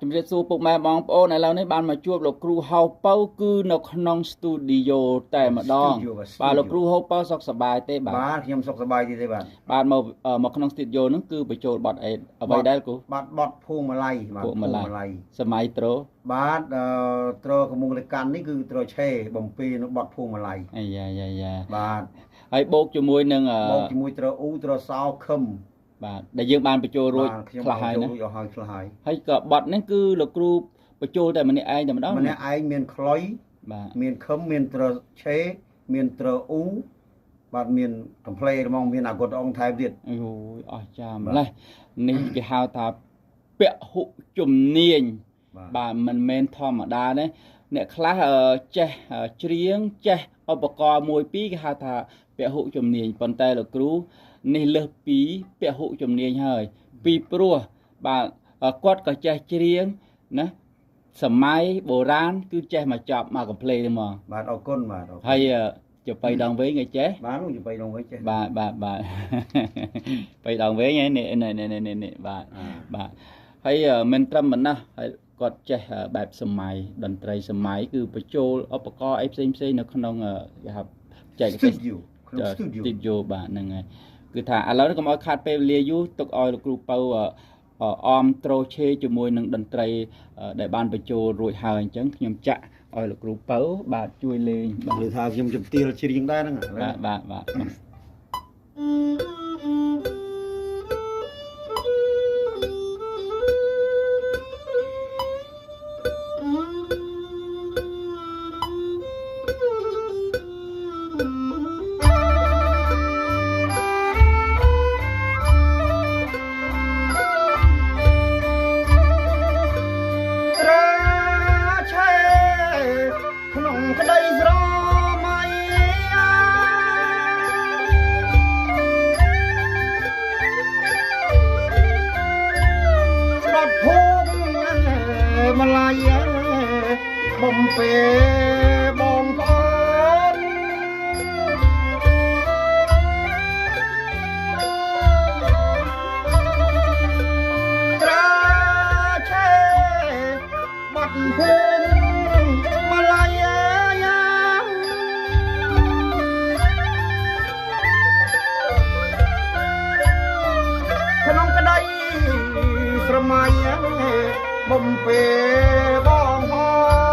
ជំរាបសួរពុកម៉ែបងប្អូនឥឡូវនេះបានមកជួបលោកគ្រូហៅពៅគឺនៅក្នុងស្ទូឌីយោតែម្ដងបាទលោកគ្រូហៅពៅសុខសប្បាយទេបាទខ្ញុំសុខសប្បាយទេបាទមកក្នុងស្ទូឌីយោហ្នឹងគឺបញ្ចូលបទអេតអ្វីដែរគ្រូបាទបទភូមិល័យបាទភូមិល័យសម័យត្របាទត្រកំមុងលកាន់នេះគឺត្រឆេបំពេនៅបទភូមិល័យអាយ៉ាបាទហើយបូកជាមួយនឹងបូកជាមួយត្រអ៊ូត្រសោខឹមបាទដែលយើងបានបញ្ចូលរួចខ្លះហើយណាហើយក៏បទនេះគឺលោកគ្រូបញ្ចូលតែម្នាក់ឯងតែម្ដងម្នាក់ឯងមានខ្លុយបាទមានខឹមមានត្រឆេមានត្រអ៊ូបាទមានកំ pl េហ្មងមានអាកុដអង្គថែមទៀតអូយអស្ចារ្យម្លេះនេះគេហៅថាពហុជំនាញបាទមិនមែនធម្មតាទេអ្នកខ្លះចេះច្រៀងចេះឧបករណ៍មួយពីរគេហៅថាពហុជំនាញប៉ុន្តែលោកគ្រូនេះលើសពីពហុជំនាញហើយពីព្រោះបាទគាត់ក៏ចេះច្រៀងណាសម័យបុរាណគឺចេះមកចប់មកកំ pl ទេហ្មងបាទអរគុណបាទហើយចបៃដងវែងឯចេះបាទចបៃដងវែងចេះបាទបៃដងវែងនេះបាទហើយមិនត្រឹមប៉ុណ្ណោះហើយគាត់ចេះបែបសម័យតន្ត្រីសម័យគឺបញ្ចូលឧបករណ៍អីផ្សេងនៅក្នុងគេហៅចែកស្ទូឌីយោបាទហ្នឹងហើយគឺថាឥឡូវនេះកុំឲ្យខាត់ពេលវេលាយូរទុកឲ្យលោកគ្រូពៅអមត្រូឆេជាមួយនឹងតន្ត្រីដែលបានបញ្ចូលរួចហើយអញ្ចឹងខ្ញុំចាក់ឲ្យលោកគ្រូពៅបាទជួយលេងបាទលើថាខ្ញុំជំទាវច្រៀងដែរហ្នឹងបាទម្លាយបំពេបងប្អូនត្រាឆេបាត់ភូមិម្លាយក្នុងក្តីស្រមៃបំពេបងហោ